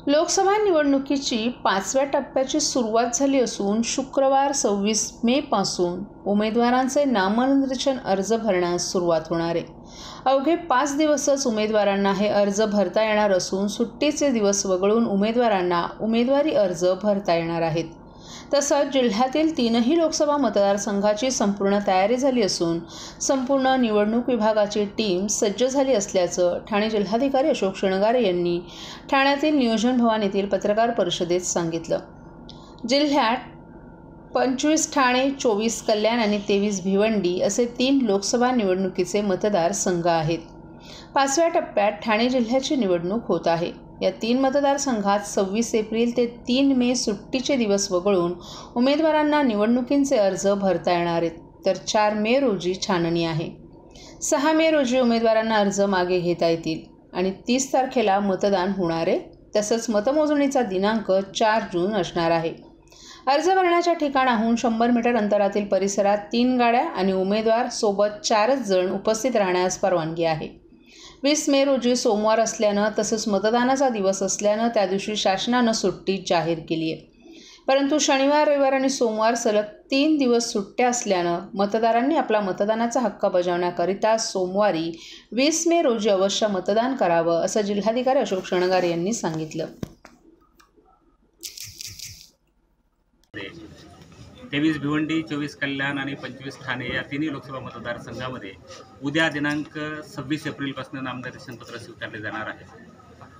लोकसभा निवडणुकीची 5व्या टप्प्याची सुरुवात झाली असून शुक्रवार 26 मे पासून उमेदवारांचे नामनिर्देशन अर्ज भरण्यास सुरुवात होणार आहे। अवघे 5 दिवसच उमेदवारांना हे अर्ज भरता येणार असून सुट्टीचे दिवस वगळून उमेदवारांना उमेदवारी अर्ज भरता येणार आहेत। तसंच जिल्ह्यातील 3ही लोकसभा मतदारसंघाची संपूर्ण तयारी झाली असून संपूर्ण निवडणूक विभागाची टीम सज्ज झाली असल्याचं ठाणे जिल्हाधिकारी अशोक शृंगारे यांनी ठाण्यातील नियोजन भवन येथील पत्रकार परिषदेत सांगितलं। जिल्ह्यात 25 ठाणे, 24 कल्याण आणि 23 भिवंडी असे 3 लोकसभा निवडणुकीचे मतदारसंघ आहेत। 5व्या टप्प्यात ठाणे जिल्ह्याची निवडणूक होत आहे। या 3 मतदारसंघात 26 एप्रिल ते 3 मे सुट्टीचे दिवस वगळून उमेदवारांना निवडणुकींचे अर्ज भरता येणार आहेत, तर 4 मे रोजी छाननी आहे। 6 मे रोजी उमेदवारांना अर्ज मागे घेता येतील आणि 30 तारखेला मतदान होणार आहे। तसंच मतमोजणीचा दिनांक 4 जून असणार आहे। अर्ज भरण्याच्या ठिकाणाहून 100 मीटर अंतरातील परिसरात 3 गाड्या आणि उमेदवार सोबत 4च जण उपस्थित राहण्यास परवानगी आहे। 20 मे रोजी सोमवार असल्यानं तसंच मतदानाचा दिवस असल्यानं त्या दिवशी शासनानं सुट्टी जाहीर केली आहे। परंतु शनिवार, रविवार आणि सोमवार सलग 3 दिवस सुट्ट्या असल्यानं मतदारांनी आपला मतदानाचा हक्क बजावण्याकरिता सोमवारी 20 मे रोजी अवश्य मतदान करावं, असं जिल्हाधिकारी अशोक शृंगारे यांनी सांगितलं। 23 भिवंडी, 24 कल्याण आणि 25 ठाणे या 3ही लोकसभा मतदारसंघामध्ये उद्या दिनांक 26 एप्रिलपासून नामनिर्देशन पत्र स्वीकारले जाणार आहे।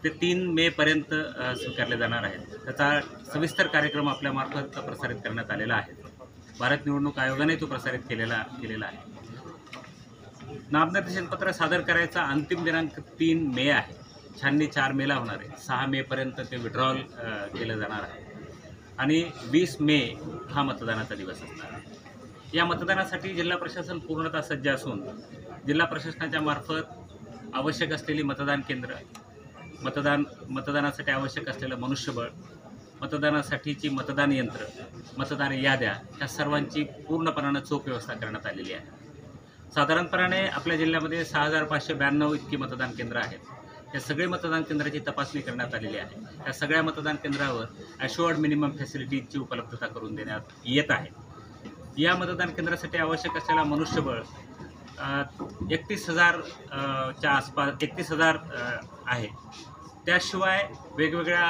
ते 3 मे पर्यंत स्वीकारले जाणार आहेत। त्याचा सविस्तर कार्यक्रम आपल्यामार्फत प्रसारित करण्यात आलेला आहे। भारत निवडणूक आयोगाने तो प्रसारित केलेला आहे। नामनिर्देशन पत्र सादर करायचा अंतिम दिनांक 3 मे आहे। छाननी 4 मेला होणार आहे। 6 मे पर्यंत ते विड्रॉल केलं जाणार आहे आणि 20 मे हा मतदानाचा दिवस असणार आहे। या मतदानासाठी जिल्हा प्रशासन पूर्णतः सज्ज असून जिल्हा प्रशासनाच्या मार्फत आवश्यक असलेली मतदान केंद्र, मतदानासाठी आवश्यक असलेलं मनुष्यबळ, मतदानासाठीची मतदान यंत्र, मतदान याद्या ह्या सर्वांची पूर्णपणानं चोख व्यवस्था करण्यात आलेली आहे। साधारणपणे आपल्या जिल्ह्यामध्ये 6592 इतकी मतदान केंद्र आहेत। या सगळे मतदान केंद्राची तपासणी करण्यात आलेली आहे। या सगळ्या मतदान केंद्रावर ॲश्युअर्ड मिनिमम फॅसिलिटीजची उपलब्धता करून देण्यात येत आहे। या मतदान केंद्रासाठी आवश्यक असलेला मनुष्यबळ 31,000 च्या आसपास 31,000 आहे। त्याशिवाय वेगवेगळ्या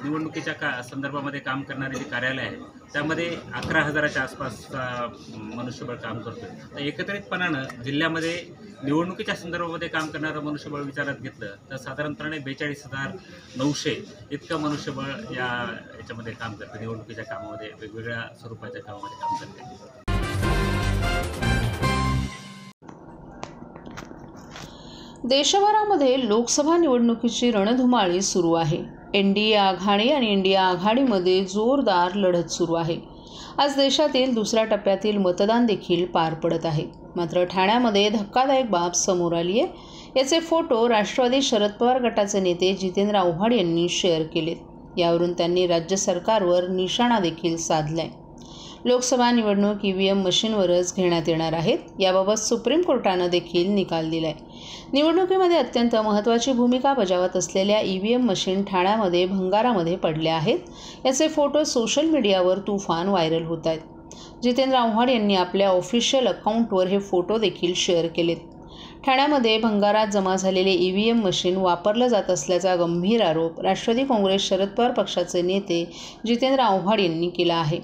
निवडणुकीच्या संदर्भामध्ये काम करणारे जे कार्यालय आहेत त्यामध्ये 11,000च्या आसपास मनुष्यबळ काम करतो। तर एकत्रितपणानं जिल्ह्यामध्ये निवडणुकीच्या संदर्भामध्ये काम करणारं मनुष्यबळ विचारात घेतलं तर साधारणपणे 42,900 इतकं मनुष्यबळ याच्यामध्ये काम करतं। निवडणुकीच्या कामामध्ये वेगवेगळ्या स्वरूपाच्या कामामध्ये काम करते। देशभरामध्ये लोकसभा निवडणुकीची रणधुमाळी सुरू आहे। एनडीए आघाडी आणि इंडिया आघाडीमध्ये जोरदार लढत सुरू आहे। आज देशातील दुसऱ्या टप्प्यातील मतदान देखील पार पडत आहे। मात्र ठाण्यामध्ये धक्कादायक बाब समोर आली आहे। याचे फोटो राष्ट्रवादी शरद पवार गटाचे नेते जितेंद्र आव्हाड यांनी शेअर केलेत। यावरून त्यांनी राज्य सरकारवर निशाणा देखील साधलाय। लोकसभा निवडणूक ईव्हीएम मशीनवरच घेण्यात येणार आहेत, याबाबत सुप्रीम कोर्टानं देखील निकाल दिलाय। निवडणुकीमध्ये अत्यंत महत्त्वाची भूमिका बजावत असलेल्या ईव्हीएम मशीन ठाण्यामध्ये भंगारामध्ये पडल्या आहेत। याचे फोटो सोशल मीडियावर तुफान व्हायरल होत आहेत। जितेंद्र आव्हाड यांनी आपल्या ऑफिशियल अकाउंटवर हे फोटो देखील शेअर केलेत। ठाण्यामध्ये भंगारात जमा झालेले ईव्हीएम मशीन वापरलं जात असल्याचा गंभीर आरोप राष्ट्रवादी काँग्रेस शरद पवार पक्षाचे नेते जितेंद्र आव्हाड यांनी केला आहे।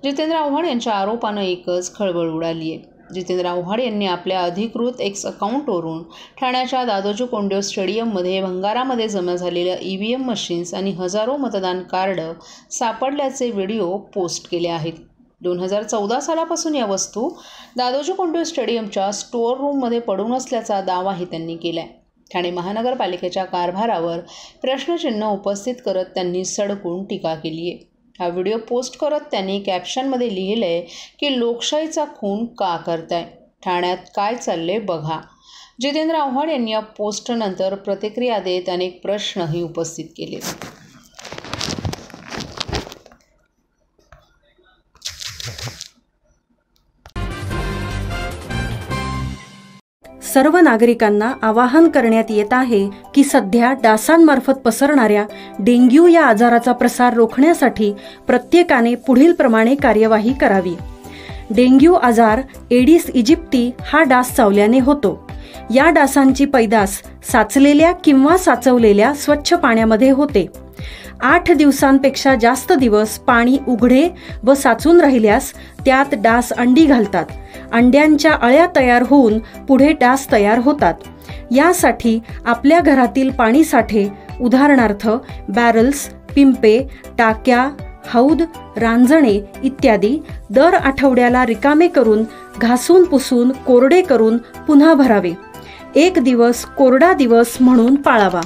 जितेंद्र आव्हाड यांच्या आरोपानं एकच खळबळ उडाली आहे। जितेंद्र आव्हाड यांनी आपल्या अधिकृत एक्स अकाउंटवरून ठाण्याच्या दादोजी कोंडदेव स्टेडियममध्ये भंगारामध्ये जमा झालेल्या ईव्हीएम मशीन्स आणि हजारो मतदान कार्ड सापडल्याचे व्हिडिओ पोस्ट केले आहेत। 2014 सालापासून या वस्तू दादोजी कोंडदेव स्टेडियमच्या स्टोअर रूममध्ये पडून असल्याचा दावाही त्यांनी केलाय। ठाणे महानगरपालिकेच्या कारभारावर प्रश्नचिन्ह उपस्थित करत त्यांनी सडकून टीका केली आहे। हा व्हिडिओ पोस्ट करत त्यांनी कॅप्शनमध्ये लिहिलंय की लोकशाहीचा खून का करताय, ठाण्यात काय चाललंय बघा। जितेंद्र आव्हाड यांनी या पोस्टनंतर प्रतिक्रिया देत अनेक प्रश्नही उपस्थित केले। सर्व नागरिकांना आवाहन करण्यात येत आहे की सध्या डासांमार्फत पसरणाऱ्या डेंग्यू या आजाराचा प्रसार रोखण्यासाठी प्रत्येकाने पुढील प्रमाणे कार्यवाही करावी. डेंग्यू आजार एडिस इजिप्ती हा डास चावल्याने होतो. या डासांची पैदास साचलेल्या किंवा साचवलेल्या स्वच्छ पाण्यामध्ये होते. 8 दिवसांपेक्षा जास्त दिवस पाणी उघडे व साचून राहिल्यास त्यात डास अंडी घालतात. अंड्यांच्या अळ्या तयार होऊन पुढे डास तयार होतात. यासाठी आपल्या घरातील पाणी साठे उदाहरणार्थ बॅरल्स, पिंपे, टाक्या, हौद, रांजणे इत्यादी दर आठवड्याला रिकामे करून घासून पुसून कोरडे करून पुन्हा भरावे. 1 दिवस कोरडा दिवस म्हणून पाळावा.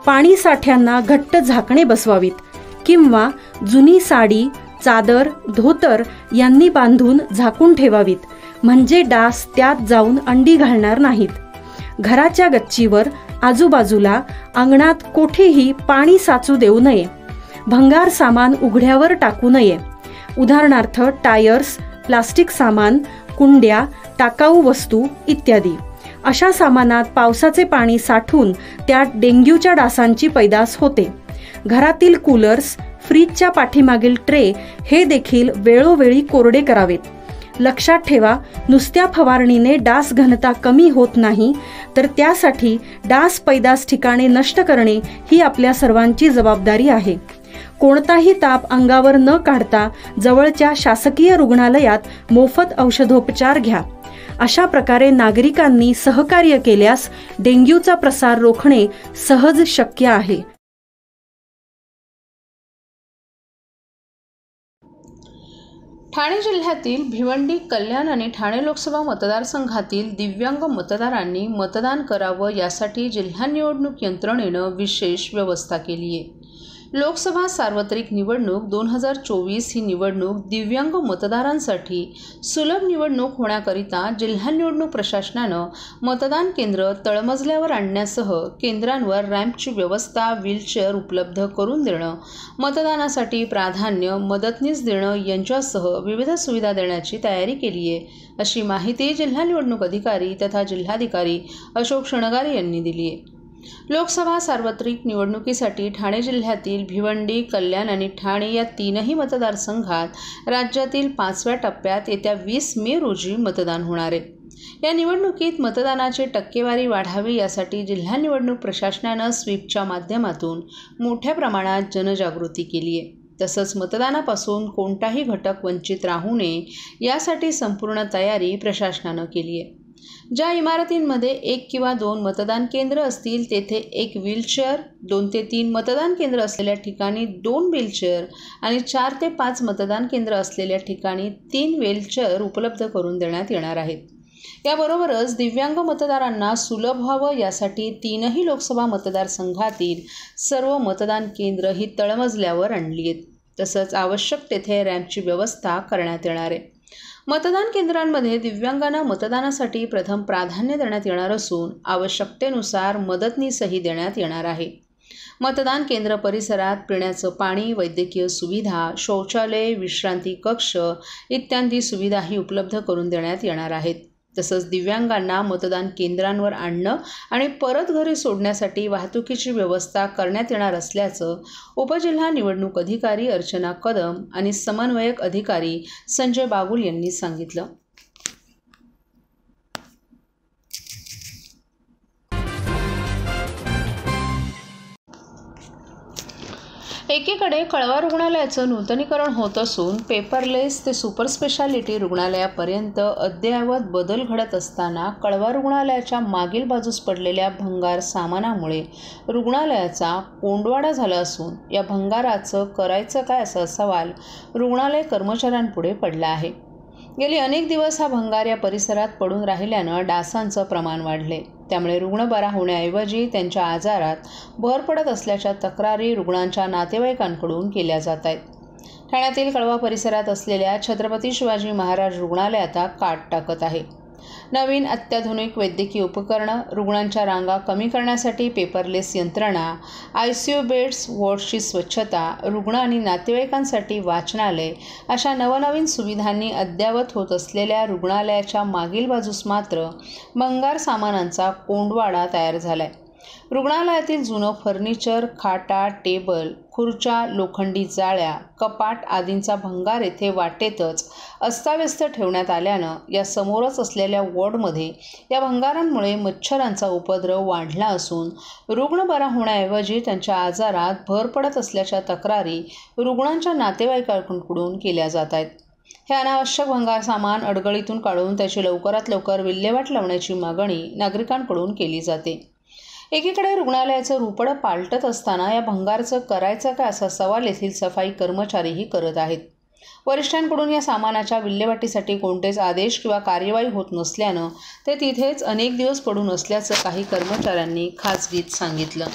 पाणी साठ्यांना घट्ट झाकणे बसवावीत किंवा जुनी साडी, चादर, धोतर यांनी बांधून झाकून ठेवावीत, म्हणजे डास त्यात जाऊन अंडी घालणार नाहीत. घराच्या गच्चीवर, आजूबाजूला, अंगणात कोठेही पाणी साचू देऊ नये. भंगार सामान उघड्यावर टाकू नये. उदाहरणार्थ टायर्स, प्लास्टिक सामान, कुंड्या, टाकाऊ वस्तू इत्यादी. अशा सामानात पावसाचे पाणी साठून त्यात डेंग्यूच्या डासांची पैदास होते. घरातील कूलर्स, फ्रीजच्या पाठीमागील ट्रे हे देखील वेळोवेळी कोरडे करावेत. लक्षात ठेवा, नुसत्या फवारणीने डास घनता कमी होत नाही, तर त्यासाठी डास पैदास ठिकाणे नष्ट करणे ही आपल्या सर्वांची जबाबदारी आहे. कोणताही ताप अंगावर न काढता जवळच्या शासकीय रुग्णालयात मोफत औषधोपचार घ्या. अशा प्रकारे नागरिकांनी सहकार्य केल्यास डेंग्यूचा प्रसार रोखणे सहज शक्य आहे. ठाणे जिल्ह्यातील भिवंडी, कल्याण आणि ठाणे लोकसभा मतदारसंघातील दिव्यांग मतदारांनी मतदान करावं यासाठी जिल्हा निवडणूक यंत्रणेनं विशेष व्यवस्था केली आहे. लोकसभा सार्वत्रिक निवडणूक 2024 ही निवडणूक दिव्यांग मतदारांसाठी सुलभ निवडणूक होण्याकरिता जिल्हा निवडणूक प्रशासनानं मतदान केंद्र तळमजल्यावर आणण्यासह केंद्रांवर रॅम्पची व्यवस्था, व्हीलचेअर उपलब्ध करून देणं, मतदानासाठी प्राधान्य, मदतनीस देणं यांच्यासह विविध सुविधा देण्याची तयारी केली आहे, अशी माहिती जिल्हा निवडणूक अधिकारी तथा जिल्हाधिकारी अशोक शृंगारे यांनी दिली आहे. लोकसभा सार्वत्रिक निवडणुकीसाठी ठाणे जिल्ह्यातील भिवंडी, कल्याण आणि ठाणे या 3ही मतदारसंघात राज्यातील 5व्या टप्प्यात येत्या 20 मे रोजी मतदान होणार आहे. या निवडणुकीत मतदानाची टक्केवारी वाढावी यासाठी जिल्हा निवडणूक प्रशासनानं स्वीपच्या माध्यमातून मोठ्या प्रमाणात जनजागृती केली आहे. तसंच मतदानापासून कोणताही घटक वंचित राहू नये यासाठी संपूर्ण तयारी प्रशासनानं केली आहे. ज्या इमारतींमध्ये 1 किंवा 2 मतदान केंद्र असतील तेथे 1 व्हीलचेअर, 2 ते 3 मतदान केंद्र असलेल्या ठिकाणी 2 व्हीलचेअर आणि 4 ते 5 मतदान केंद्र असलेल्या ठिकाणी 3 व्हीलचेअर उपलब्ध करून देण्यात येणार आहेत. याबरोबरच दिव्यांग मतदारांना सुलभ व्हावं यासाठी 3ही लोकसभा मतदारसंघातील सर्व मतदान केंद्र ही तळमजल्यावर आणली आहेत. तसंच आवश्यक तेथे रॅम्पची व्यवस्था करण्यात येणार आहे. मतदान केंद्रांमध्ये दिव्यांगांना मतदानासाठी प्रथम प्राधान्य देण्यात येणार असून आवश्यकतेनुसार मदतनीसही देण्यात येणार आहे. मतदान केंद्र परिसरात पिण्याचं पाणी, वैद्यकीय सुविधा, शौचालय, विश्रांती कक्ष इत्यादी सुविधाही उपलब्ध करून देण्यात येणार आहेत. तसंच दिव्यांगांना मतदान केंद्रांवर आणणं आणि परत घरी सोडण्यासाठी वाहतुकीची व्यवस्था करण्यात येणार असल्याचं उपजिल्हा निवडणूक अधिकारी अर्चना कदम आणि समन्वयक अधिकारी संजय बागुल यांनी सांगितलं. एकीकडे कळवा रुग्णालयाचं नूतनीकरण होत असून पेपरलेस ते सुपर स्पेशालिटी रुग्णालयापर्यंत अद्ययावत बदल घडत असताना कळवा रुग्णालयाच्या मागील बाजूस पडलेल्या भंगार सामानामुळे रुग्णालयाचा कोंडवाडा झाला असून या भंगाराचं करायचं काय असा सवाल रुग्णालय कर्मचाऱ्यांपुढे पडला आहे. गेली अनेक दिवस हा भंगार या परिसरात पडून राहिल्यानं डासांचं प्रमाण वाढले. त्यामुळे रुग्ण बरा होण्याऐवजी त्यांच्या आजारात भर पडत असल्याच्या तक्रारी रुग्णांच्या नातेवाईकांकडून केल्या जात आहेत. ठाण्यातील कळवा परिसरात असलेल्या छत्रपती शिवाजी महाराज रुग्णालय आता काट टाकत आहे. नवीन अत्याधुनिक वैद्यकीय उपकरणं, रुग्णांच्या रांगा कमी करण्यासाठी पेपरलेस यंत्रणा, ICU बेड्स, वॉर्ड्सची स्वच्छता, रुग्ण आणि नातेवाईकांसाठी वाचनालय अशा नवनवीन सुविधांनी अद्ययावत होत असलेल्या रुग्णालयाच्या मागील बाजूस मात्र भंगार सामानांचा कोंडवाडा तयार झालाय. रुग्णालयातील जुनं फर्निचर, खाटा, टेबल, खुर्च्या, लोखंडी जाळ्या, कपाट आदींचा भंगार येथे वाटेतच अस्ताव्यस्त ठेवण्यात आल्यानं या समोरच असलेल्या वॉर्डमध्ये या भंगारांमुळे मच्छरांचा उपद्रव वाढला असून रुग्ण बरा होण्याऐवजी त्यांच्या आजारात भर पडत असल्याच्या तक्रारी रुग्णांच्या नातेवाईकांकडून केल्या जात आहेत. हे अनावश्यक भंगार सामान अडगळीतून काढून त्याची लवकरात लवकर विल्हेवाट लावण्याची मागणी नागरिकांकडून केली जाते. एकीकडे रुग्णालयाचं रुपडं पालटत असताना या भंगारचं करायचं का असा सवाल येथील सफाई कर्मचारीही करत आहेत. वरिष्ठांकडून या सामानाच्या विल्हेवाटीसाठी कोणतेच आदेश किंवा कार्यवाही होत नसल्यानं ते तिथेच अनेक दिवस पडून असल्याचं काही कर्मचाऱ्यांनी खासगीत सांगितलं.